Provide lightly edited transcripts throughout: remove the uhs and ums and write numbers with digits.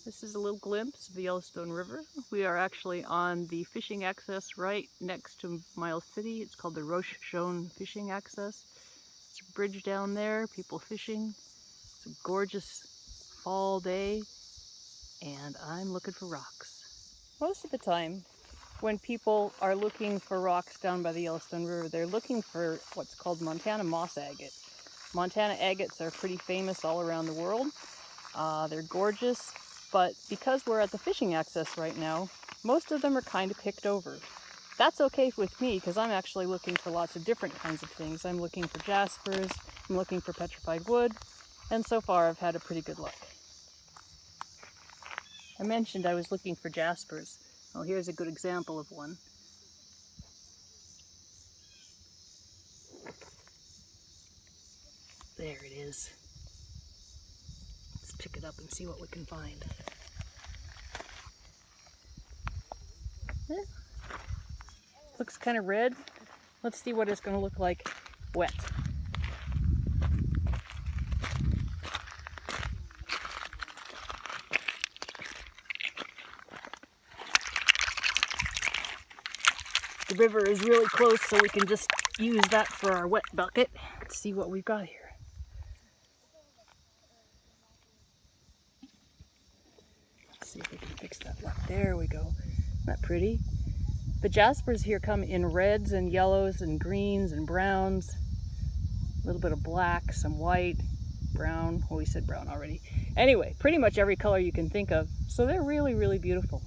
This is a little glimpse of the Yellowstone River. We are actually on the fishing access right next to Miles City. It's called the Rockhounding fishing access. It's a bridge down there, people fishing. It's a gorgeous fall day, and I'm looking for rocks. Most of the time, when people are looking for rocks down by the Yellowstone River, they're looking for what's called Montana moss agate. Montana agates are pretty famous all around the world. They're gorgeous, but because we're at the fishing access right now, most of them are kind of picked over. That's okay with me because I'm actually looking for lots of different kinds of things. I'm looking for Jaspers, I'm looking for petrified wood, and so far I've had a pretty good luck. I mentioned I was looking for Jaspers. Well, here's a good example of one. There it is. Let's pick it up and see what we can find. Looks kind of red. Let's see what it's going to look like wet. The river is really close, so we can just use that for our wet bucket. Let's see what we've got here. Let's see if we can fix that up. There we go. Isn't that pretty? The Jaspers here come in reds and yellows and greens and browns. A little bit of black, some white, brown. Well, we said brown already. Anyway, pretty much every color you can think of. So they're really, really beautiful.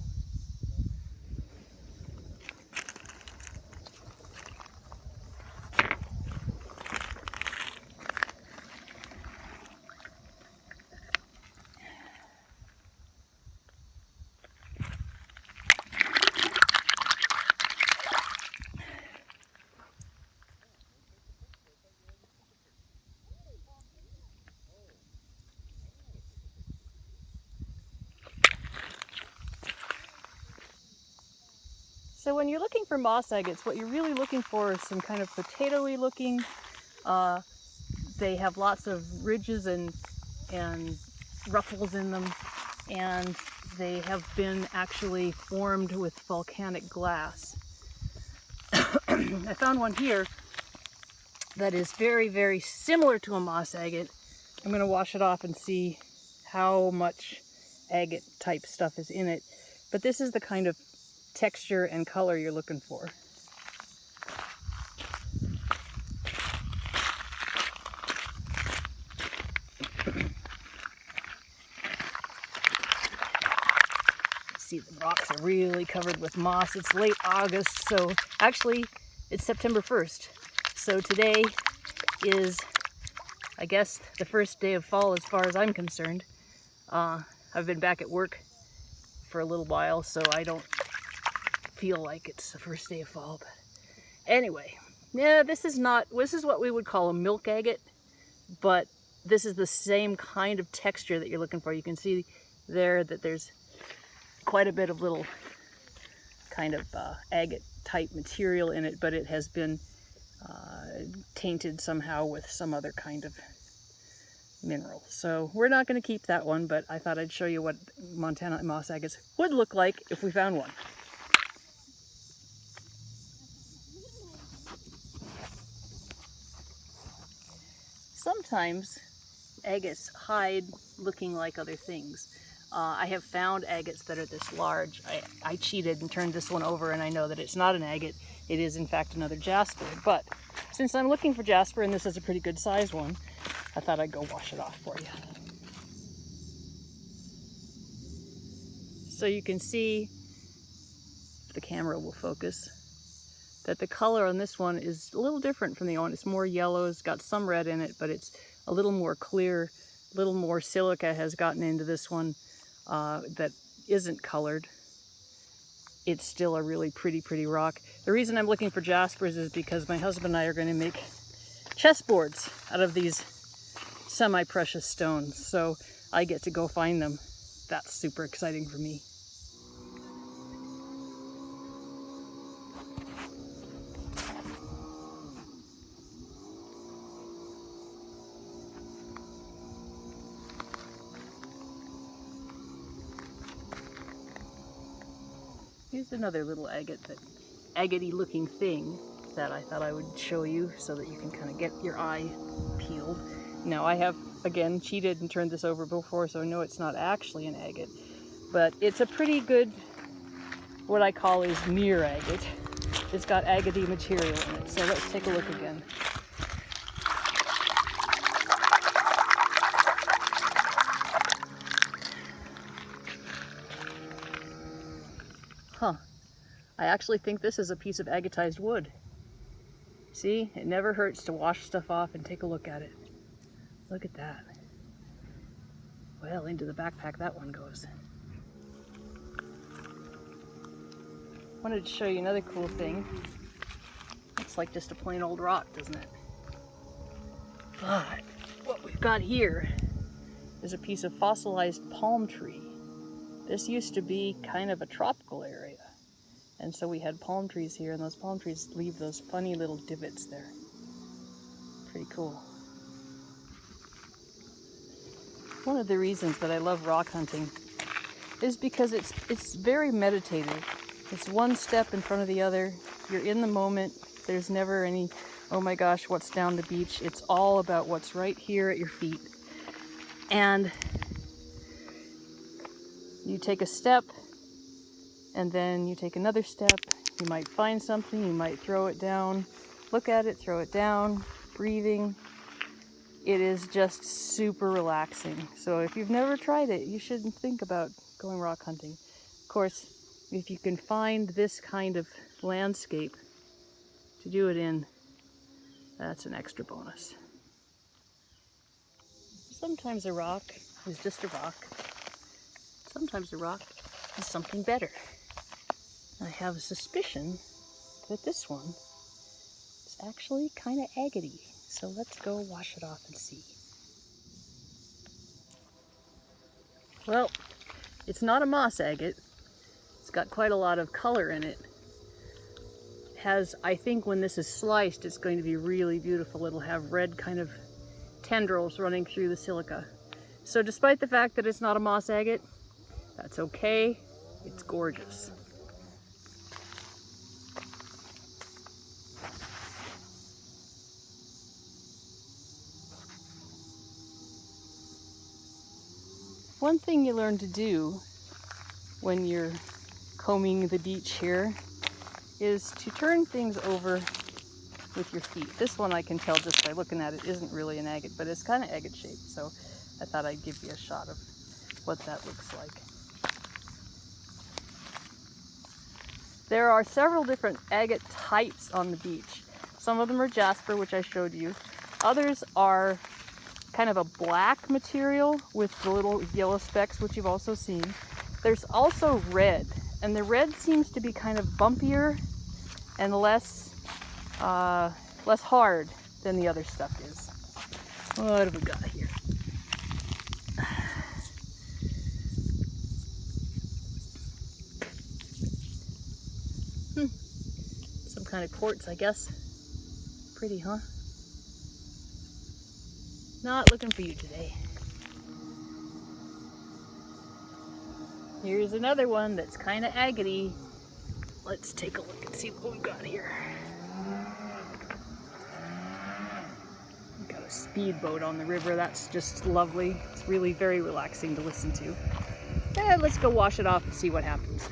So when you're looking for moss agates, what you're really looking for is some kind of potato-y looking. They have lots of ridges and ruffles in them, and they have been actually formed with volcanic glass. I found one here that is very, very similar to a moss agate. I'm going to wash it off and see how much agate type stuff is in it. But this is the kind of texture and color you're looking for. See, the rocks are really covered with moss. It's late August, so actually it's September 1st. So today is, I guess, the first day of fall as far as I'm concerned. I've been back at work for a little while, so I don't feel like it's the first day of fall. But anyway, yeah, this is what we would call a milk agate, but this is the same kind of texture that you're looking for. You can see there that there's quite a bit of little kind of agate type material in it, but it has been tainted somehow with some other kind of mineral. So we're not going to keep that one, but I thought I'd show you what Montana moss agates would look like if we found one. Sometimes agates hide looking like other things. I have found agates that are this large. I cheated and turned this one over, and I know that it's not an agate. It is in fact another jasper. But since I'm looking for jasper, and this is a pretty good size one, I thought I'd go wash it off for you. So you can see, if the camera will focus, that the color on this one is a little different from the other one. It's more yellow, it's got some red in it, but it's a little more clear, a little more silica has gotten into this one that isn't colored. It's still a really pretty rock. The reason I'm looking for jaspers is because my husband and I are going to make chessboards out of these semi-precious stones, so I get to go find them. That's super exciting for me. Here's another little agate, that agate-y looking thing that I thought I would show you so that you can kind of get your eye peeled. Now I have, again, cheated and turned this over before, so I know it's not actually an agate, but it's a pretty good, what I call is near agate. It's got agate-y material in it, so let's take a look again. Huh. I actually think this is a piece of agatized wood. See, it never hurts to wash stuff off and take a look at it. Look at that. Well, into the backpack that one goes. Wanted to show you another cool thing. Looks like just a plain old rock, doesn't it? But what we've got here is a piece of fossilized palm tree. This used to be kind of a tropical area. And so we had palm trees here, and those palm trees leave those funny little divots there. Pretty cool. One of the reasons that I love rock hunting is because it's very meditative. It's one step in front of the other. You're in the moment. There's never any, oh my gosh, what's down the beach? It's all about what's right here at your feet. And you take a step, and then you take another step. You might find something, you might throw it down, look at it, throw it down, breathing. It is just super relaxing. So if you've never tried it, you shouldn't think about going rock hunting. Of course, if you can find this kind of landscape to do it in, that's an extra bonus. Sometimes a rock is just a rock. Sometimes a rock is something better. I have a suspicion that this one is actually kind of agate-y. So let's go wash it off and see. Well, it's not a moss agate. It's got quite a lot of color in it. It has, I think when this is sliced, it's going to be really beautiful. It'll have red kind of tendrils running through the silica. So despite the fact that it's not a moss agate, that's okay. It's gorgeous. One thing you learn to do when you're combing the beach here is to turn things over with your feet. This one I can tell just by looking at it isn't really an agate, but it's kind of agate shaped, so I thought I'd give you a shot of what that looks like. There are several different agate types on the beach. Some of them are jasper, which I showed you. Others are kind of a black material with the little yellow specks, which you've also seen. There's also red, and the red seems to be kind of bumpier and less hard than the other stuff is. What have we got here? Some kind of quartz, I guess. Pretty, huh? Not looking for you today. Here's another one that's kind of agate-y. Let's take a look and see what we've got here. We've got a speedboat on the river. That's just lovely. It's really very relaxing to listen to. And let's go wash it off and see what happens.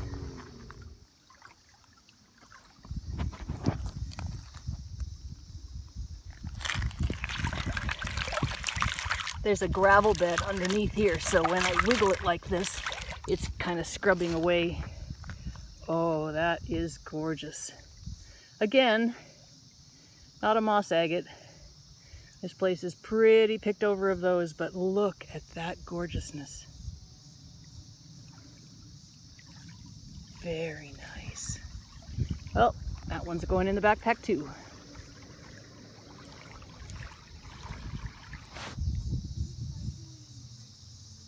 There's a gravel bed underneath here, so when I wiggle it like this, it's kind of scrubbing away. Oh, that is gorgeous. Again, not a moss agate. This place is pretty picked over of those, but look at that gorgeousness. Very nice. Well, that one's going in the backpack too.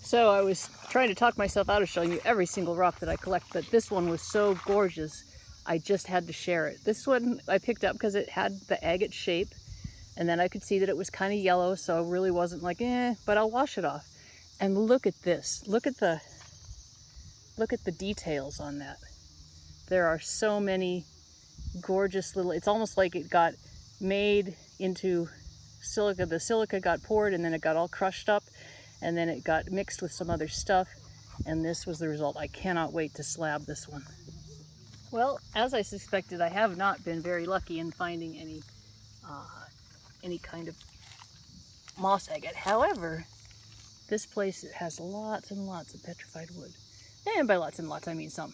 So I was trying to talk myself out of showing you every single rock that I collect, but this one was so gorgeous, I just had to share it. This one I picked up because it had the agate shape, and then I could see that it was kind of yellow, so I really wasn't like, but I'll wash it off. And look at this. Look at the details on that. There are so many gorgeous little, it's almost like it got made into silica. The silica got poured and then it got all crushed up and then it got mixed with some other stuff, and this was the result. I cannot wait to slab this one. Well, as I suspected, I have not been very lucky in finding any kind of moss agate. However, this place has lots and lots of petrified wood. And by lots and lots, I mean some.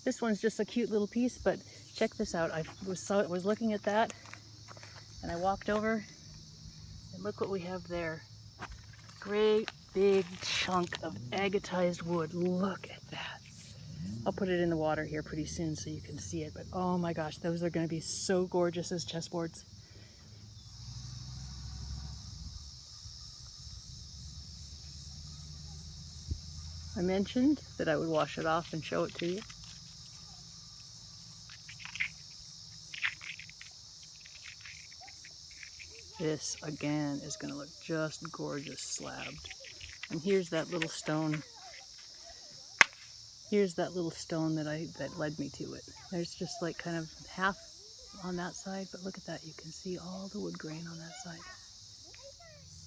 This one's just a cute little piece, but check this out. I was looking at that, and I walked over, and look what we have there. Great big chunk of agatized wood. Look at that. I'll put it in the water here pretty soon so you can see it, but oh my gosh, those are going to be so gorgeous as chessboards. I mentioned that I would wash it off and show it to you. This again is going to look just gorgeous slabbed. And here's that little stone. Here's that little stone that led me to it. There's just like kind of half on that side, but look at that. You can see all the wood grain on that side.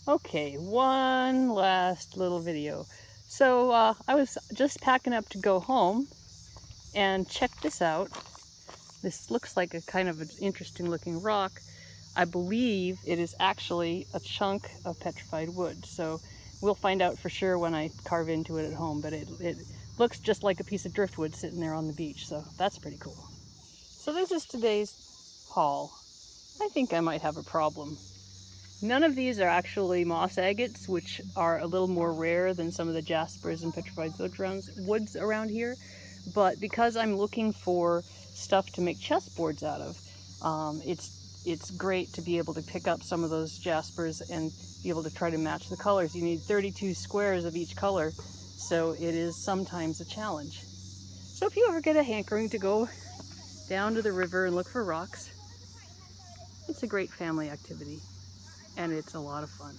Okay, one last little video. So I was just packing up to go home, and check this out. This looks like a kind of an interesting looking rock. I believe it is actually a chunk of petrified wood. So we'll find out for sure when I carve into it at home, but it looks just like a piece of driftwood sitting there on the beach. So that's pretty cool. So this is today's haul. I think I might have a problem. None of these are actually moss agates, which are a little more rare than some of the jaspers and petrified woods around here. But because I'm looking for stuff to make chessboards out of, it's great to be able to pick up some of those jaspers and be able to try to match the colors. You need 32 squares of each color, so it is sometimes a challenge. So if you ever get a hankering to go down to the river and look for rocks, it's a great family activity. And it's a lot of fun.